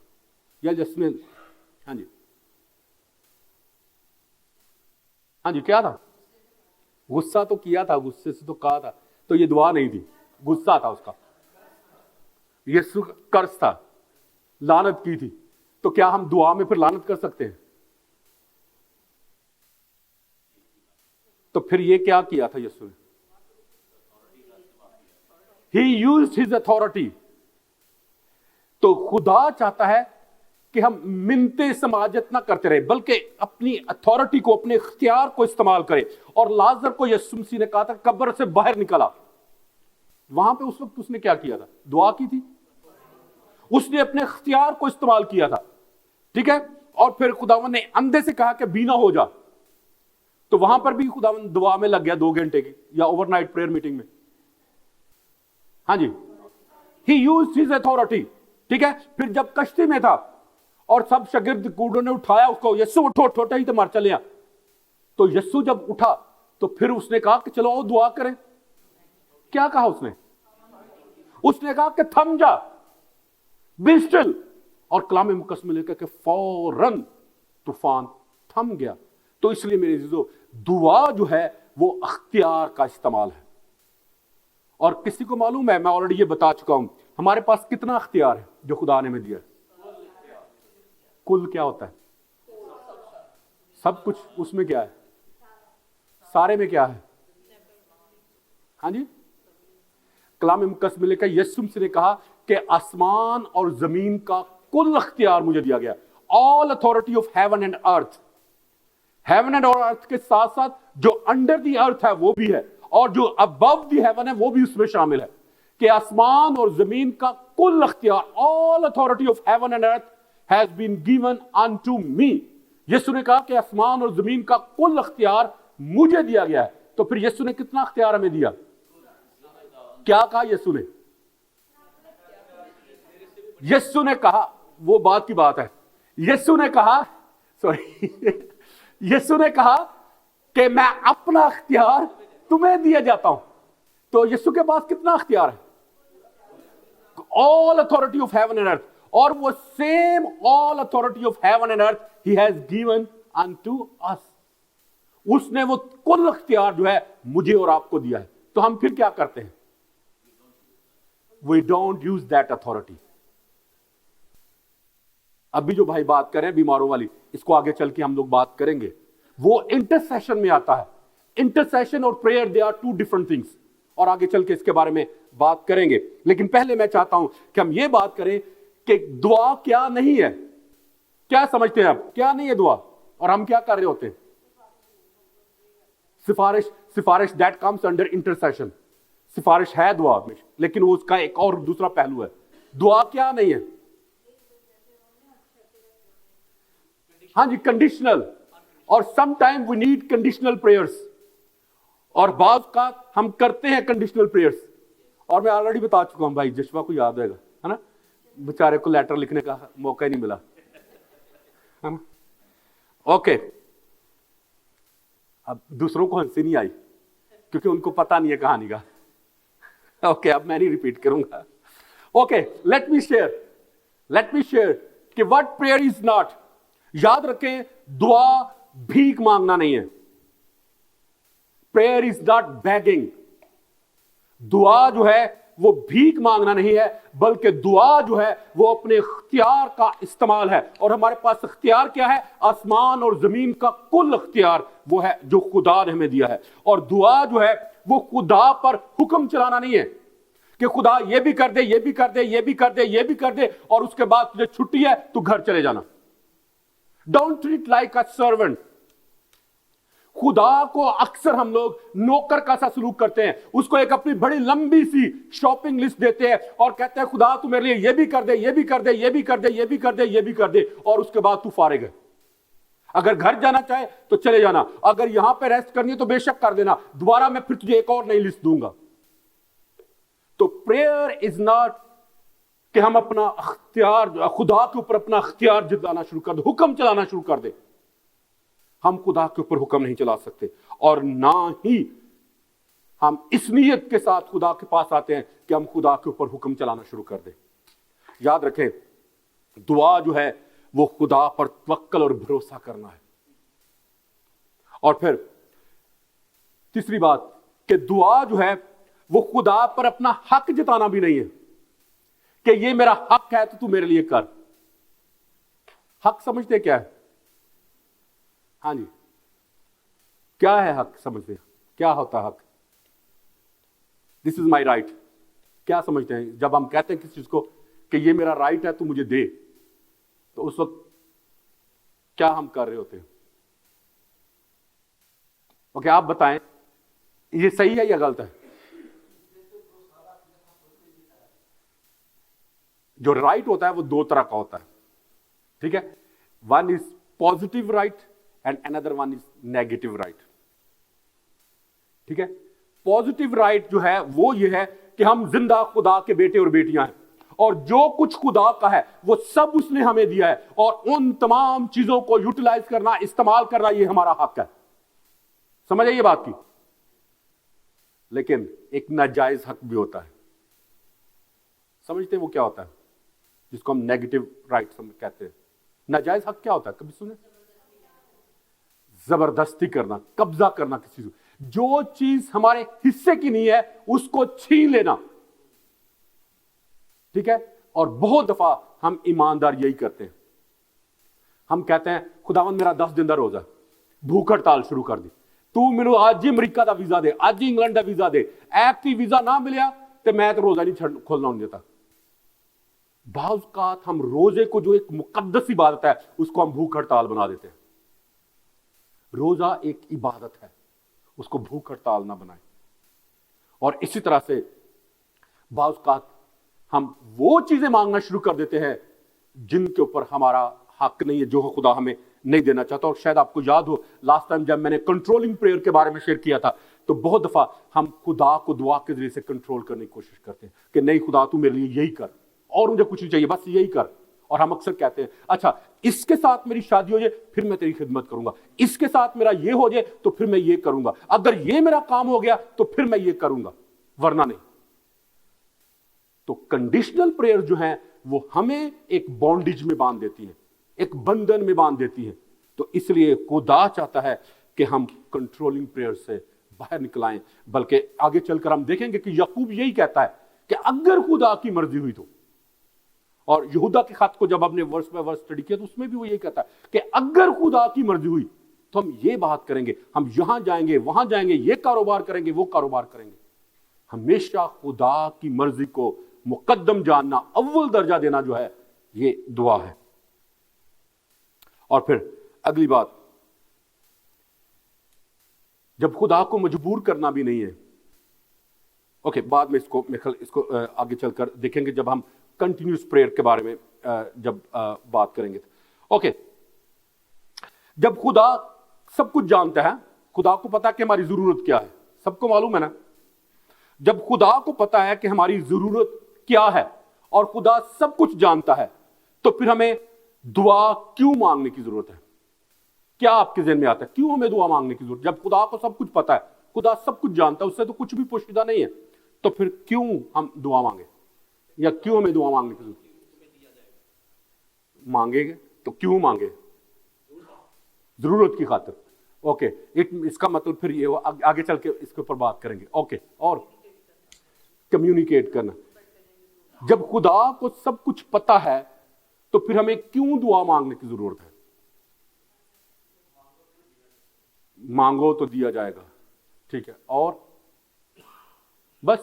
یا یسوع نے ہاں جی کیا تھا؟ غصہ تو کیا تھا، غصے سے تو کہا تھا. تو یہ دعا نہیں تھی، غصہ تھا اس کا. یسوع قرض تھا، لعنت کی تھی. تو کیا ہم دعا میں پھر لعنت کر سکتے ہیں؟ تو پھر یہ کیا کیا تھا یسوع نے؟ He used his authority. تو خدا چاہتا ہے کہ ہم منتیں سماجت نہ کرتے رہے بلکہ اپنی اتھارٹی کو، اپنے اختیار کو استعمال کرے. اور لازر کو یسوع مسیح نے کہا تھا قبر سے باہر نکلا. وہاں پہ اس وقت اس نے کیا کیا تھا؟ دعا کی تھی. اس نے اپنے اختیار کو استعمال کیا تھا. ٹھیک ہے. اور پھر خداوند نے اندھے سے کہا کہ بینا ہو جا. تو وہاں پر بھی خداوند دعا میں لگ گیا 2 گھنٹے کی یا اوور نائٹ پریئر میٹنگ میں. ہاں جی، he used his authority. ٹھیک ہے. پھر جب کشتی میں تھا اور سب شاگرد کوڑوں نے اٹھایا اس کو, یسو اٹھو اٹھو ہی تو مار چلے, تو یسو جب اٹھا تو پھر اس نے کہا کہ چلو آؤ دعا کریں. کیا کہا اس نے کہا کہ تھم جا, بی اسٹل, اور کلام مقدس میں لکھا کہ فوراً طوفان تھم گیا. تو اس لیے میرے عزیزو, دعا جو ہے وہ اختیار کا استعمال ہے. اور کسی کو معلوم ہے, میں آلریڈی یہ بتا چکا ہوں, ہمارے پاس کتنا اختیار ہے جو خدا نے ہمیں دیا ہے؟ کل کیا ہوتا ہے؟ سب کچھ. اس میں کیا ہے؟ سارے میں کیا ہے؟ ہاں جی, کلام مقدس میں لکھا یسوع مسیح نے کہا کہ آسمان اور زمین کا کل اختیار مجھے دیا گیا. All authority of heaven and earth. Heaven and earth کے ساتھ ساتھ جو انڈر دی ارتھ ہے وہ بھی ہے, اور جو ابو دی ہیون ہے وہ بھی اس میں شامل ہے, کہ آسمان اور زمین کا کل اختیار, all authority of heaven and earth has been given unto me. یسوع نے کہا کہ آسمان اور زمین کا کل اختیار مجھے دیا گیا ہے. تو پھر یسوع نے کتنا اختیار ہمیں دیا؟ کیا کہا یسوع نے؟ یسوع نے کہا, وہ بات کی بات ہے, یسوع نے کہا یسوع نے کہا کہ میں اپنا اختیار تمہیں دیا جاتا ہوں. تو یسوع کے پاس کتنا اختیار ہے؟ all authority of heaven and earth. اور وہ same all authority of heaven and earth he has given unto us. اس نے وہ کل اختیار جو ہے مجھے اور آپ کو دیا ہے. تو ہم پھر کیا کرتے ہیں؟ we don't use that authority. ابھی جو بھائی بات کریں بیماروں والی, اس کو آگے چل کے ہم لوگ بات کریں گے, وہ انٹرسیشن میں آتا ہے. انٹرسیشن اور prayer they are two different things, اور آگے چل کے اس کے بارے میں بات کریں گے. لیکن پہلے میں چاہتا ہوں کہ ہم یہ بات کریں کہ دعا کیا نہیں ہے. کیا سمجھتے ہیں آپ کیا نہیں ہے دعا, اور ہم کیا کر رہے ہوتے ہیں؟ سفارش that comes under intercession. سفارش ہے دعا میں, لیکن وہ اس کا ایک اور دوسرا پہلو ہے. دعا کیا نہیں ہے؟ ہاں جی, کنڈیشنل. اور some time we need conditional prayers, اور بعض کا ہم کرتے ہیں کنڈیشنل پریئرس. اور میں آلریڈی بتا چکا ہوں, بھائی جشوا کو یاد ہوئے گا, ہے نا, بیچارے کو لیٹر لکھنے کا موقع ہی نہیں ملا, ہے نا. اوکے, اب دوسروں کو ہنسی نہیں آئی کیونکہ ان کو پتا نہیں ہے کہانی کا. اوکے, اب میں نہیں ریپیٹ کروں گا. اوکے, لیٹ می شیئر کہ what prayer is not. یاد رکھیں, دعا بھیک مانگنا نہیں ہے. prayer is not begging. دعا جو ہے وہ بھیک مانگنا نہیں ہے, بلکہ دعا جو ہے وہ اپنے اختیار کا استعمال ہے. اور ہمارے پاس اختیار کیا ہے؟ آسمان اور زمین کا کل اختیار وہ ہے جو خدا نے ہمیں دیا ہے. اور دعا جو ہے وہ خدا پر حکم چلانا نہیں ہے کہ خدا یہ بھی کر دے, یہ بھی کر دے, یہ بھی کر دے, یہ بھی کر دے, اور اس کے بعد تجھے چھٹی ہے تو گھر چلے جانا. Don't treat like a servant. خدا کو اکثر ہم لوگ نوکر کا سا سلوک کرتے ہیں. اس کو ایک اپنی بڑی لمبی سی شاپنگ لسٹ دیتے ہیں اور کہتے ہیں خدا تو میرے لیے یہ بھی کر دے, یہ بھی کر دے, یہ بھی کر دے, یہ بھی کر دے, یہ بھی کر دے, اور اس کے بعد تو فارغ ہے. اگر گھر جانا چاہے تو چلے جانا, اگر یہاں پہ ریسٹ کرنی ہے تو بے شک کر دینا, دوبارہ میں پھر تجھے ایک اور نئی لسٹ دوں گا. تو پریئر از ناٹ کہ ہم اپنا اختیار, خدا کے اوپر اپنا اختیار جتلانا شروع کر دیں, حکم چلانا شروع کر دیں. ہم خدا کے اوپر حکم نہیں چلا سکتے, اور نہ ہی ہم اس نیت کے ساتھ خدا کے پاس آتے ہیں کہ ہم خدا کے اوپر حکم چلانا شروع کر دیں. یاد رکھیں, دعا جو ہے وہ خدا پر توکل اور بھروسہ کرنا ہے. اور پھر تیسری بات کہ دعا جو ہے وہ خدا پر اپنا حق جتانا بھی نہیں ہے کہ یہ میرا حق ہے تو میرے لیے کر. حق سمجھتے کیا ہے؟ ہاں جی, کیا ہے حق سمجھتے؟ کیا ہوتا ہے حق؟ دس از مائی رائٹ. کیا سمجھتے ہیں جب ہم کہتے ہیں کسی چیز کو کہ یہ میرا رائٹ ہے تو مجھے دے, تو اس وقت کیا ہم کر رہے ہوتے ہیں؟ اوکے, آپ بتائیں یہ صحیح ہے یا غلط ہے؟ جو رائٹ ہوتا ہے وہ دو طرح کا ہوتا ہے, ٹھیک ہے. One is positive right and another one is negative right. ٹھیک ہے, پازیٹیو رائٹ جو ہے وہ یہ ہے کہ ہم زندہ خدا کے بیٹے اور بیٹیاں ہیں, اور جو کچھ خدا کا ہے وہ سب اس نے ہمیں دیا ہے, اور ان تمام چیزوں کو یوٹیلائز کرنا, استعمال کرنا, یہ ہمارا حق ہے. سمجھ آئیے بات کی؟ لیکن ایک ناجائز حق بھی ہوتا ہے. سمجھتے ہیں وہ کیا ہوتا ہے؟ جس کو ہم نیگیٹو رائٹس کہتے ہیں. ناجائز حق کیا ہوتا ہے؟ کبھی سنے؟ زبردستی کرنا, قبضہ کرنا کسی چیز. جو چیز ہمارے حصے کی نہیں ہے اس کو چھین لینا. ٹھیک ہے؟ اور بہت دفعہ ہم ایماندار یہی کرتے ہیں. ہم کہتے ہیں خداوند میرا 10 دن کا روزہ, بھوک ہڑتال شروع کر دی, تو میرے آج ہی امریکہ دا ویزا دے, آج ہی انگلینڈ دا ویزا دے, ایپ کی ویزا نہ ملیا تو میں تو روزہ نہیں کھولنا نہیں دیتا. بعض اوقات ہم روزے کو جو ایک مقدس عبادت ہے اس کو ہم بھوک ہڑتال بنا دیتے ہیں. روزہ ایک عبادت ہے, اس کو بھوک ہڑتال نہ بنائیں. اور اسی طرح سے بعض اوقات ہم وہ چیزیں مانگنا شروع کر دیتے ہیں جن کے اوپر ہمارا حق نہیں ہے, جو خدا ہمیں نہیں دینا چاہتا. اور شاید آپ کو یاد ہو لاسٹ ٹائم جب میں نے کنٹرولنگ پریئر کے بارے میں شیئر کیا تھا, تو بہت دفعہ ہم خدا کو دعا کے ذریعے سے کنٹرول کرنے کی کوشش کرتے ہیں کہ نہیں خدا تو میرے لیے یہی کر, اور مجھے کچھ نہیں چاہیے, بس یہی کر. اور ہم اکثر کہتے ہیں اچھا اس کے ساتھ میری شادی ہو جائے پھر میں تیری خدمت کروں گا, اس کے ساتھ میرا یہ ہو جائے تو پھر میں یہ کروں گا, اگر یہ میرا کام ہو گیا تو پھر میں یہ کروں گا, ورنہ نہیں. تو کنڈیشنل پریئر جو ہیں وہ ہمیں ایک بونڈیج میں باندھ دیتی ہیں, ایک بندھن میں باندھ دیتی ہیں. تو اس لیے خدا چاہتا ہے کہ ہم کنٹرولنگ پریئر سے باہر نکل آئیں. بلکہ آگے چل کر ہم دیکھیں گے کہ یعقوب یہی کہتا ہے کہ اگر خدا کی مرضی ہوئی تو, اور یہودا کے خط کو جب ہم نے ورس بائی ورس اسٹڈی کیا تو اس میں بھی وہ یہی کہتا ہے کہ اگر خدا کی مرضی ہوئی تو ہم یہ بات کریں گے, ہم یہاں جائیں گے, وہاں جائیں گے, یہ کاروبار کریں گے, وہ کاروبار کریں گے. ہمیشہ خدا کی مرضی کو مقدم جاننا, اول درجہ دینا جو ہے یہ دعا ہے. اور پھر اگلی بات, جب خدا کو مجبور کرنا بھی نہیں ہے. اوکے, بعد میں اس کو آگے چل کر دیکھیں گے جب ہم کنٹینیوس پریئر کے بارے میں جب بات کریں گے. اوکے, جب خدا سب کچھ جانتا ہے, خدا کو پتا کہ ہماری ضرورت کیا ہے, سب کو معلوم ہے نا. جب خدا کو پتا ہے کہ ہماری ضرورت کیا ہے اور خدا سب کچھ جانتا ہے, تو پھر ہمیں دعا کیوں مانگنے کی ضرورت ہے؟ کیا آپ کے ذہن میں آتا ہے کیوں ہمیں دعا مانگنے کی ضرورت؟ جب خدا کو سب کچھ پتا ہے, خدا سب کچھ جانتا ہے, اس سے تو کچھ بھی پوشیدہ نہیں ہے, تو پھر کیوں ہم دعا مانگے, یا کیوں ہمیں دعا مانگنے کی ضرورت؟ مانگے گے تو کیوں مانگے؟ ضرورت کی خاطر. اوکے, اس کا مطلب پھر یہ آگے چل کے اس کے اوپر بات کریں گے. اوکے, اور کمیونیکیٹ کرنا. جب خدا کو سب کچھ پتا ہے تو پھر ہمیں کیوں دعا مانگنے کی ضرورت ہے؟ مانگو تو دیا جائے گا, ٹھیک ہے, اور بس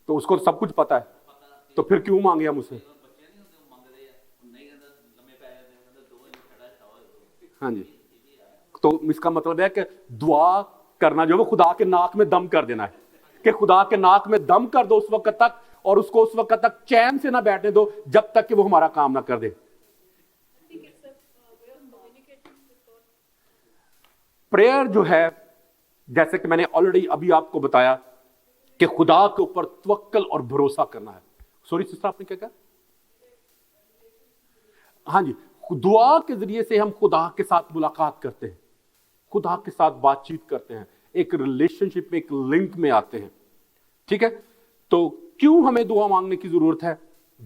تو اس کو سب کچھ پتا ہے تو پھر کیوں مانگے ہم اسے؟ ہاں جی, تو اس کا مطلب ہے کہ دعا کرنا جو وہ خدا کے ناک میں دم کر دینا ہے, کہ خدا کے ناک میں دم کر دو اس وقت تک, اور اس کو اس وقت تک چین سے نہ بیٹھنے دو جب تک کہ وہ ہمارا کام نہ کر دے. پریئر جو ہے, جیسے کہ میں نے آلریڈی ابھی آپ کو بتایا کہ خدا کے اوپر توکل اور بھروسہ کرنا ہے. سوری سسٹر, آپ نے کیا کہا؟ ہاں جی, دعا کے ذریعے سے ہم خدا کے ساتھ ملاقات کرتے ہیں, خدا کے ساتھ بات چیت کرتے ہیں, ایک ریلیشن شپ میں, ایک لنک میں آتے ہیں. ٹھیک ہے, تو کیوں ہمیں دعا مانگنے کی ضرورت ہے؟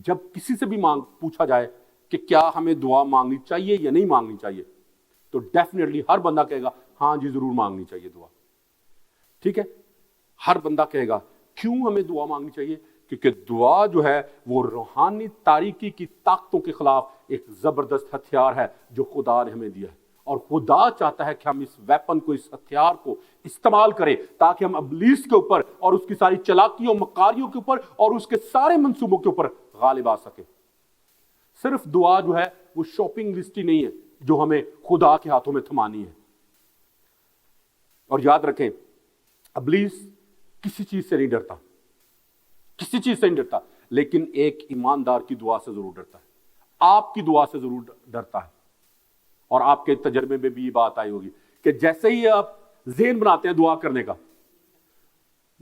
جب کسی سے بھی پوچھا جائے کہ کیا ہمیں دعا مانگنی چاہیے یا نہیں مانگنی چاہیے, تو ڈیفینیٹلی ہر بندہ کہے گا ہاں جی ضرور مانگنی چاہیے دعا. ٹھیک ہے, ہر بندہ کہے گا. کیوں ہمیں دعا مانگنی چاہیے؟ کیونکہ دعا جو ہے وہ روحانی تاریکی کی طاقتوں کے خلاف ایک زبردست ہتھیار ہے جو خدا نے ہمیں دیا ہے, اور خدا چاہتا ہے کہ ہم اس ویپن کو, اس ہتھیار کو استعمال کریں تاکہ ہم ابلیس کے اوپر اور اس کی ساری چلاکیوں, مکاریوں کے اوپر اور اس کے سارے منصوبوں کے اوپر غالب آ سکے. صرف دعا جو ہے وہ شاپنگ لسٹ ہی نہیں ہے جو ہمیں خدا کے ہاتھوں میں تھمانی ہے. اور یاد رکھیں, ابلیس کسی چیز سے نہیں ڈرتا, کسی چیز سے نہیں ڈرتا, لیکن ایک ایماندار کی دعا سے ضرور ڈرتا ہے, آپ کی دعا سے ضرور ڈرتا ہے. اور آپ کے تجربے میں بھی یہ بات آئی ہوگی کہ جیسے ہی آپ ذہن بناتے ہیں دعا کرنے کا,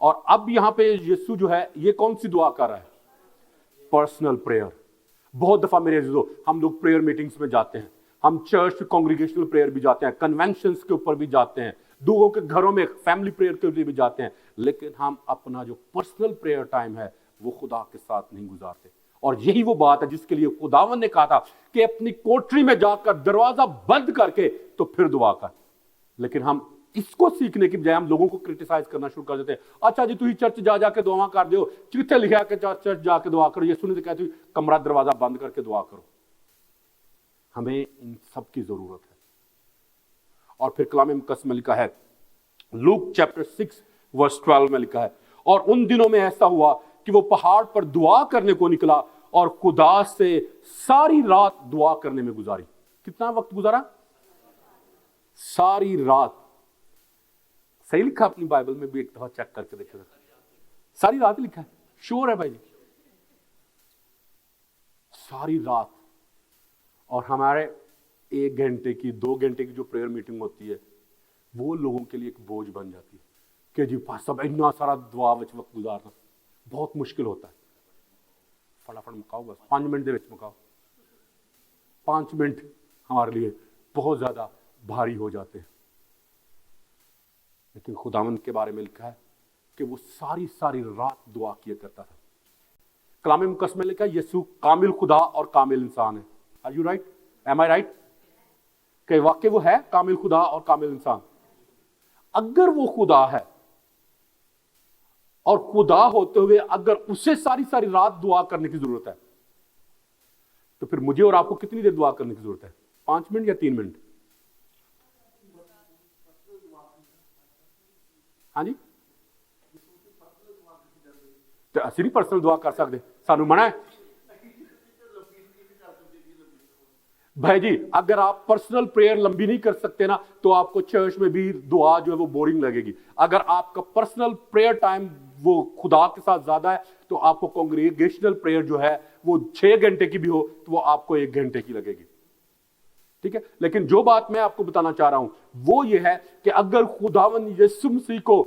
اور اب یہاں پہ یسوع جو ہے یہ کون سی دعا کر رہا ہے؟ Personal prayer. بہت دفعہ میرے عزیزو ہم لوگ پریئر میٹنگز میں جاتے ہیں, ہم چرچ کانگریگیشنل پریئر بھی جاتے ہیں, کنونشنز کے اوپر بھی جاتے ہیں, لوگوں کے گھروں میں فیملی پریئر کے لیے بھی جاتے ہیں, لیکن ہم اپنا جو پرسنل پریئر ٹائم ہے وہ خدا کے ساتھ نہیں گزارتے. اور یہی وہ بات ہے جس کے لیے خداوند نے کہا تھا کہ اپنی کوٹری میں جا کر دروازہ بند کر کے تو پھر دعا کر. لیکن ہم اس کو سیکھنے کی بجائے ہم لوگوں کو کرٹیسائز کرنا شروع کر دیتے ہیں. اچھا جی تھی چرچ جا کے دعا کر دیو, کتنے لکھا کہ چرچ جا کے دعا کرو؟ یسوع نے کہا تھی کمرہ دروازہ بند کر کے دعا کرو. ہمیں ان سب کی ضرورت ہے. اور پھر کلام مقدس میں لکھا ہے, لوک چیپٹر 6 ورس 12 میں لکھا ہے, اور ان دنوں میں ایسا ہوا کہ وہ پہاڑ پر دعا کرنے کو نکلا اور خدا سے ساری رات دعا کرنے میں گزاری. کتنا وقت گزارا؟ ساری رات. صحیح لکھا اپنی بائبل میں بھی ایک دفعہ چیک کر کے دیکھیں. ساری رات لکھا ہے, شور ہے بھائی جی, ساری رات. اور ہمارے 1 گھنٹے کی 2 گھنٹے کی جو پریئر میٹنگ ہوتی ہے وہ لوگوں کے لیے ایک بوجھ بن جاتی ہے کہ جی صاحب اتنا سارا دعا وچ وقت گزارنا بہت مشکل ہوتا ہے. فٹافٹ مکاؤ, بس 5 منٹ دے وچ مکاؤ. 5 منٹ ہمارے لیے بہت زیادہ بھاری ہو جاتے ہیں. لیکن خداوند کے بارے میں لکھا ہے کہ وہ ساری رات دعا کیا کرتا تھا. کلام مقدس میں لکھا ہے یسوع کامل خدا اور کامل انسان ہے. Are you right? Am I right? کہ واقعی وہ ہے کامل خدا اور کامل انسان. اگر وہ خدا ہے اور خدا ہوتے ہوئے اگر اسے ساری رات دعا کرنے کی ضرورت ہے تو پھر مجھے اور آپ کو کتنی دیر دعا کرنے کی ضرورت ہے؟ 5 منٹ یا 3 منٹ؟ ہاں جی, اسی نہیں پرسنل دعا کر سکتے, سانو منع ہے بھائی جی. اگر آپ پرسنل پریئر لمبی نہیں کر سکتے نا تو آپ کو چرچ میں بھی دعا جو ہے وہ بورنگ لگے گی. اگر آپ کا پرسنل پریئر ٹائم وہ خدا کے ساتھ زیادہ ہے تو آپ کو کانگریگیشنل پریئر جو ہے وہ 6 گھنٹے کی بھی ہو تو وہ آپ کو 1 گھنٹے کی لگے گی. ٹھیک ہے, لیکن جو بات میں آپ کو بتانا چاہ رہا ہوں وہ یہ ہے کہ اگر خداوند یسوع مسیح کو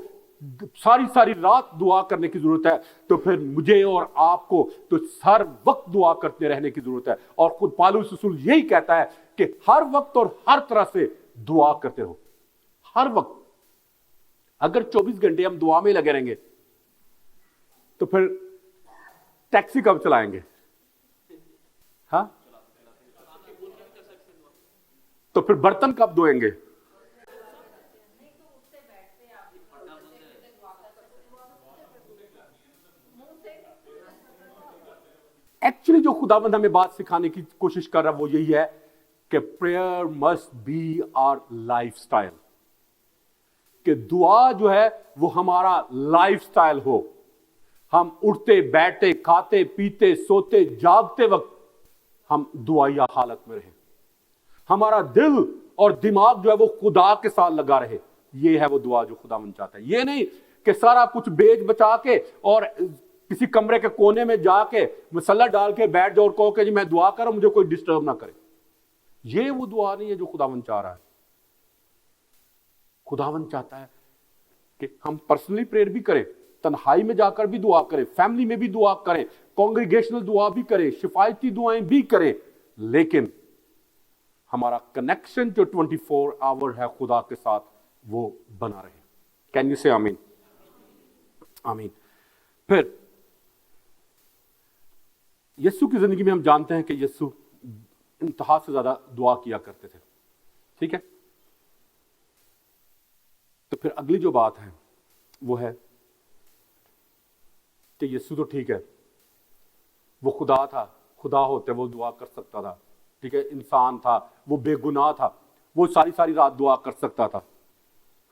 ساری رات دعا کرنے کی ضرورت ہے تو پھر مجھے اور آپ کو تو ہر وقت دعا کرتے رہنے کی ضرورت ہے. اور خود پالوس رسول یہی کہتا ہے کہ ہر وقت اور ہر طرح سے دعا کرتے رہو, ہر وقت. اگر 24 گھنٹے ہم دعا میں لگے رہیں گے تو پھر ٹیکسی کب چلائیں گے؟ ہاں, تو پھر برتن کب دھوئیں گے؟ ایکچولی جو خداوند ہمیں بات سکھانے کی کوشش کر رہا ہے وہ یہی ہے کہ prayer must be our lifestyle, کہ دعا جو ہے وہ ہمارا لائف سٹائل ہو. ہم اٹھتے بیٹھتے کھاتے پیتے سوتے جاگتے وقت ہم دعائیا حالت میں رہیں. ہمارا دل اور دماغ جو ہے وہ خدا کے ساتھ لگا رہے. یہ ہے وہ دعا جو خداوند چاہتا ہے. یہ نہیں کہ سارا کچھ بیچ بچا کے اور کسی کمرے کے کونے میں جا کے مصلی ڈال کے بیٹھ جاؤ اور کہو کہ جی میں دعا کر رہا ہوں مجھے کوئی ڈسٹرب نہ کرے. یہ وہ دعا نہیں ہے جو خداوند چاہ رہا ہے. خداوند چاہتا ہے کہ ہم پرسنلی پریئر بھی کریں, تنہائی میں جا کر بھی دعا کریں, فیملی میں بھی دعا کریں, کانگریگیشنل دعا بھی کریں, شفایتی دعائیں بھی کریں, لیکن ہمارا کنیکشن جو 24 آور ہے خدا کے ساتھ وہ بنا رہے. کین یو سے آمین؟ آمین. پھر یسوع کی زندگی میں ہم جانتے ہیں کہ یسوع انتہا سے زیادہ دعا کیا کرتے تھے. ٹھیک ہے, تو پھر اگلی جو بات ہے وہ ہے کہ یسوع تو ٹھیک ہے وہ خدا تھا, خدا ہوتے وہ دعا کر سکتا تھا. ٹھیک ہے, انسان تھا, وہ بے گناہ تھا, وہ ساری رات دعا کر سکتا تھا.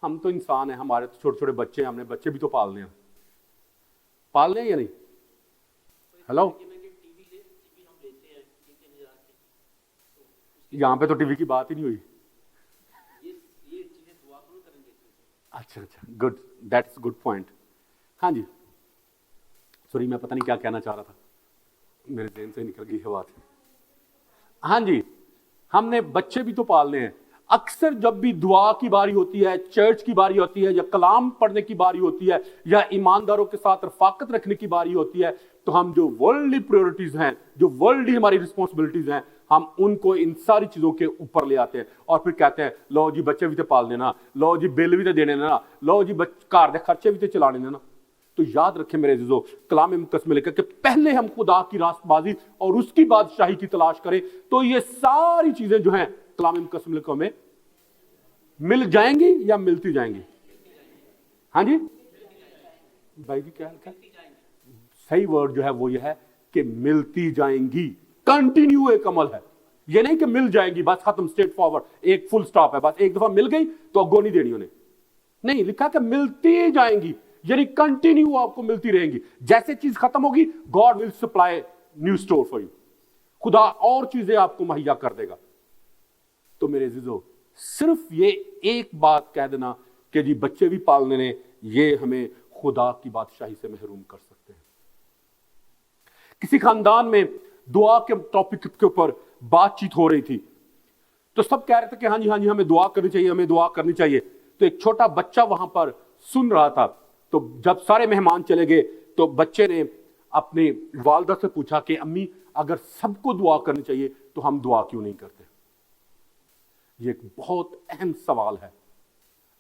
ہم تو انسان ہیں, ہمارے تو چھوٹے چھوٹے بچے ہیں, ہم نے بچے بھی تو پالنے ہیں. پالنے ہیں یا نہیں؟ ہیلو, یہاں پہ تو ٹی وی کی بات ہی نہیں ہوئی. اچھا گڈ, دیٹس گڈ پوائنٹ. ہاں جی, سوری میں پتہ نہیں کیا کہنا چاہ رہا تھا, میرے ذہن سے نکل گئی ہے بات. ہاں جی, ہم نے بچے بھی تو پالنے ہیں. اکثر جب بھی دعا کی باری ہوتی ہے, چرچ کی باری ہوتی ہے, یا کلام پڑھنے کی باری ہوتی ہے, یا ایمانداروں کے ساتھ رفاقت رکھنے کی باری ہوتی ہے, تو ہم جو ورلڈلی پریورٹیز ہیں, جو ورلڈلی ہماری رسپانسبلٹیز ہیں, ہم ان کو ان ساری چیزوں کے اوپر لے آتے ہیں اور پھر کہتے ہیں لو جی بچے بھی تے پال دینا, لو جی بل بھی تے دینے نا, لو جی گھر دے خرچے بھی تے چلانے نا. تو یاد رکھیں میرے عزیزو, کلام مقدس میں لکھا کہ پہلے ہم خدا کی راست بازی اور اس کی بادشاہی کی تلاش کریں, تو یہ ساری چیزیں جو ہیں کلام مقدس میں لکھا ہمیں مل جائیں گی یا ملتی جائیں گی. ہاں جی بھائی جی کیا ہے, صحیح ورڈ جو ہے وہ یہ ہے کہ ملتی جائیں گی. کنٹینیو ایک عمل ہے, یہ نہیں کہ مل جائیں گی بس ختم, اسٹریٹ فارورڈ, ایک فل سٹاپ ہے, بس ایک دفعہ مل گئی تو اگو نہیں دینی انہیں. نہیں, لکھا کہ ملتی جائیں گی, یعنی کنٹینیو آپ کو ملتی رہیں گی. جیسے چیز ختم ہوگی God will supply new store for you, خدا اور چیزیں آپ کو مہیا کر دے گا. تو میرے عزیزو, صرف یہ ایک بات کہہ دینا کہ جی بچے بھی پالنے نے, یہ ہمیں خدا کی بادشاہی سے محروم کر سکتے ہیں. کسی خاندان میں دعا کے ٹاپک کے اوپر بات چیت ہو رہی تھی, تو سب کہہ رہے تھے کہ ہاں جی ہمیں دعا کرنی چاہیے, ہمیں دعا کرنی چاہیے. تو ایک چھوٹا بچہ وہاں پر سن رہا تھا. تو جب سارے مہمان چلے گئے تو بچے نے اپنی والدہ سے پوچھا کہ امی اگر سب کو دعا کرنی چاہیے تو ہم دعا کیوں نہیں کرتے. یہ ایک بہت اہم سوال ہے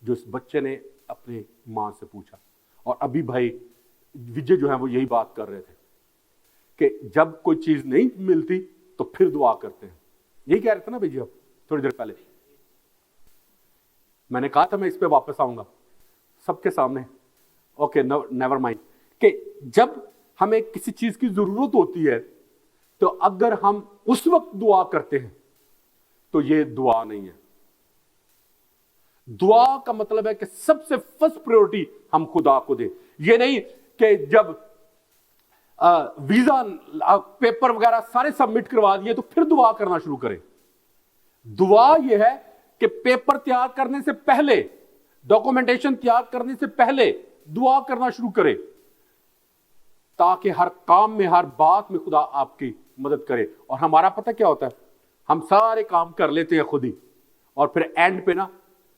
جو اس بچے نے اپنے ماں سے پوچھا. اور ابھی بھائی وجے جو ہیں وہ یہی بات کر رہے تھے کہ جب کوئی چیز نہیں ملتی تو پھر دعا کرتے ہیں. یہی کہہ رہے تھے نا بھائی جی اب تھوڑی دیر پہلے. میں نے کہا تھا میں اس پہ واپس آؤں گا سب کے سامنے. اوکے نیور مائنڈ, کہ جب ہمیں کسی چیز کی ضرورت ہوتی ہے تو اگر ہم اس وقت دعا کرتے ہیں تو یہ دعا نہیں ہے. دعا کا مطلب ہے کہ سب سے فرسٹ پریورٹی ہم خدا کو دیں. یہ نہیں کہ جب ویزا پیپر وغیرہ سارے سبمٹ کروا دیے تو پھر دعا کرنا شروع کریں. دعا یہ ہے کہ پیپر تیار کرنے سے پہلے, ڈاکومنٹیشن تیار کرنے سے پہلے دعا کرنا شروع کرے, تاکہ ہر کام میں, ہر بات میں خدا آپ کی مدد کرے. اور ہمارا پتہ کیا ہوتا ہے, ہم سارے کام کر لیتے ہیں خود ہی, اور پھر اینڈ پہ نا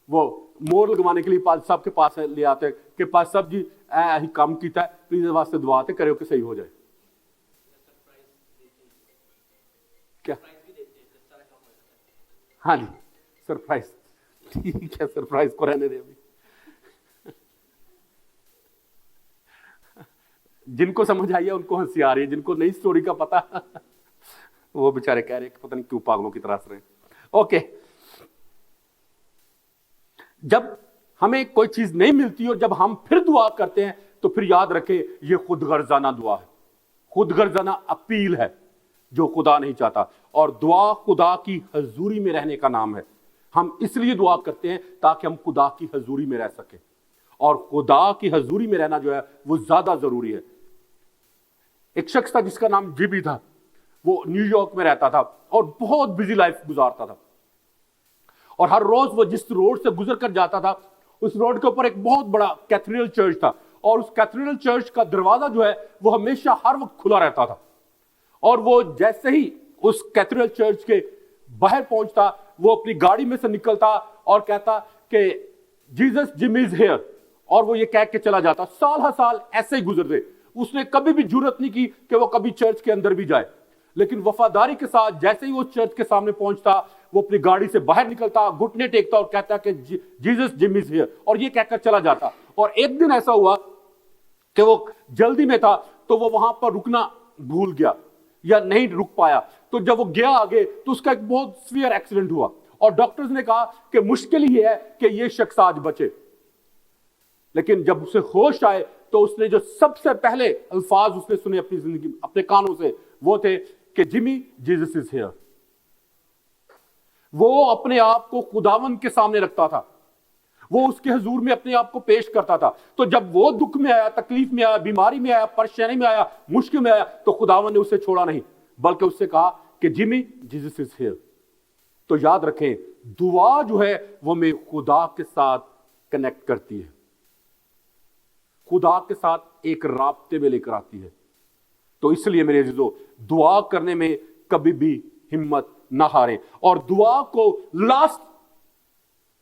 وہ مور لگوانے کے لیے پال صاحب کے پاس لے آتے ہیں کہ پال صاحب جی ہی کام کیتا ہے, پلیز واسطے دعا تے کرو کہ صحیح ہو جائے. کیا ہاں جی سرپرائز, ٹھیک ہے سرپرائز کو رہنے دے. ابھی جن کو سمجھ آئی ہے ان کو ہنسی آ رہی ہے, جن کو نئی سٹوری کا پتا وہ بیچارے کہہ رہے کہ پتہ نہیں کیوں پاگلوں کی طرح ہنس رہے ہیں. اوکے, جب ہمیں کوئی چیز نہیں ملتی اور جب ہم پھر دعا کرتے ہیں تو پھر یاد رکھیں یہ خود غرضانہ دعا ہے, خود غرضانہ اپیل ہے جو خدا نہیں چاہتا. اور دعا خدا کی حضوری میں رہنے کا نام ہے. ہم اس لیے دعا کرتے ہیں تاکہ ہم خدا کی حضوری میں رہ سکیں, اور خدا کی حضوری میں رہنا جو ہے وہ زیادہ ضروری ہے. ایک شخص تھا جس کا نام جیبی تھا, وہ نیو یارک میں رہتا تھا اور بہت بزی لائف گزارتا تھا. اور ہر روز وہ جس روڈ سے گزر کر جاتا تھا اس روڈ کے اوپر ایک بہت بڑا کیتھیڈرل چرچ تھا, اور اس کیتھیڈرل چرچ کا دروازہ جو ہے وہ ہمیشہ ہر وقت کھلا رہتا تھا. اور وہ جیسے ہی اس کیتھیڈرل چرچ کے باہر پہنچتا وہ اپنی گاڑی میں سے نکلتا اور کہتا کہ جیزس جم از ہیئر, اور وہ یہ کہہ کے چلا جاتا. سال ہر سال ایسے ہی گزرتے. اس نے کبھی بھی جرت نہیں کی کہ وہ کبھی چرچ کے اندر بھی جائے, لیکن وفاداری کے ساتھ جیسے ہی وہ چرچ کے سامنے پہنچتا وہ اپنی گاڑی سے باہر نکلتا, گھٹنے ٹیکتا اور کہتا کہ جیزس جم از ہیئر, اور یہ کہہ کر چلا جاتا. اور ایک دن ایسا ہوا کہ وہ جلدی میں تھا تو وہ وہاں پر رکنا بھول گیا یا نہیں رک پایا. تو جب وہ گیا آگے تو اس کا ایک بہت سیویئر ایکسیڈنٹ ہوا, اور ڈاکٹرز نے کہا کہ مشکل ہی ہے کہ یہ شخص آج بچے. لیکن جب اسے ہوش آئے تو اس نے جو سب سے پہلے الفاظ اس نے سنے اپنی زندگی اپنے کانوں سے وہ تھے کہ جمی جیزس از ہیئر. وہ اپنے آپ کو خداوند کے سامنے رکھتا تھا, وہ اس کے حضور میں اپنے آپ کو پیش کرتا تھا. تو جب وہ دکھ میں آیا, تکلیف میں آیا, بیماری میں آیا, پریشانی میں آیا, مشکل میں آیا, تو خداوند نے اسے چھوڑا نہیں بلکہ اس سے کہا کہ جمی جیزس از ہیئر. تو یاد رکھیں دعا جو ہے وہ ہمیں خدا کے ساتھ کنیکٹ کرتی ہے, خدا کے ساتھ ایک رابطے میں لے کر آتی ہے. تو اس لیے میرے عزیزو دعا کرنے میں کبھی بھی ہمت نہ ہاریں, اور دعا کو لاسٹ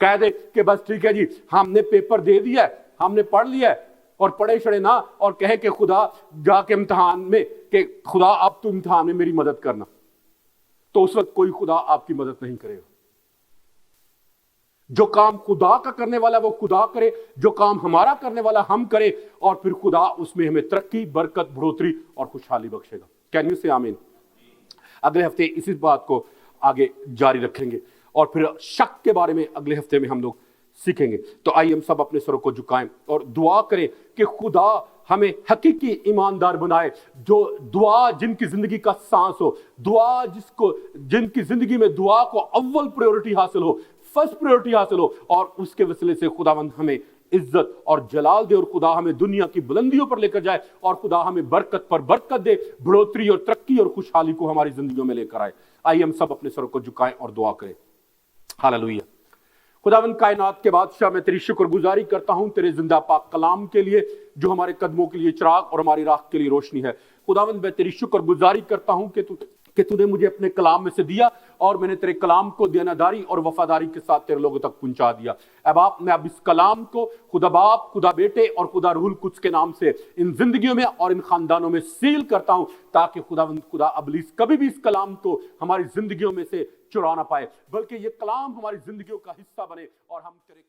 کہہ دے کہ بس ٹھیک ہے جی ہم نے پیپر دے دیا ہے، ہم نے پڑھ لیا ہے، اور پڑھے شڑے نہ اور کہے کہ خدا جا کے امتحان میں کہ خدا اب تو امتحان میں میری مدد کرنا، تو اس وقت کوئی خدا آپ کی مدد نہیں کرے گا۔ جو کام خدا کا کرنے والا وہ خدا کرے، جو کام ہمارا کرنے والا ہم کرے، اور پھر خدا اس میں ہمیں ترقی، برکت، بڑھوتری اور خوشحالی بخشے گا۔ کین یو سے آمین؟ اگلے ہفتے اسی بات کو آگے جاری رکھیں گے، اور پھر شک کے بارے میں اگلے ہفتے میں ہم لوگ سیکھیں گے۔ تو آئیے ہم سب اپنے سروں کو جھکائیں اور دعا کریں کہ خدا ہمیں حقیقی ایماندار بنائے، جو دعا جن کی زندگی کا سانس ہو، دعا جن کی زندگی میں دعا کو اول پریورٹی حاصل ہو، فرسٹ پریورٹی حاصل ہو، اور اس کے وسیلے سے خداوند ہمیں عزت اور جلال دے، اور خدا ہمیں دنیا کی بلندیوں پر لے کر جائے، اور خدا ہمیں برکت پر برکت دے، بڑھوتری اور ترقی اور خوشحالی کو ہماری زندگیوں میں لے کر آئے۔ آئیے ہم سب اپنے سروں کو جھکائیں اور دعا کریں۔ ہاللویہ۔ خداوند کائنات کے بادشاہ، میں تیری شکر گزاری کرتا ہوں تیرے زندہ پاک کلام کے لیے، جو ہمارے قدموں کے لیے چراغ اور ہماری راہ کے لیے روشنی ہے۔ خداوند میں تیری شکر گزاری کرتا ہوں کہ تو نے مجھے اپنے کلام میں سے دیا، اور میں نے تیرے کلام کو دیانتداری اور وفاداری کے ساتھ تیرے لوگوں تک پہنچا دیا۔ اے باپ، میں اب اس کلام کو خدا باپ، خدا بیٹے اور خدا روح القدس کے نام سے ان زندگیوں میں اور ان خاندانوں میں سیل کرتا ہوں، تاکہ خداوند خدا ابلیس کبھی بھی اس کلام کو ہماری زندگیوں میں سے چرا نہ پائے، بلکہ یہ کلام ہماری زندگیوں کا حصہ بنے اور ہم تیرے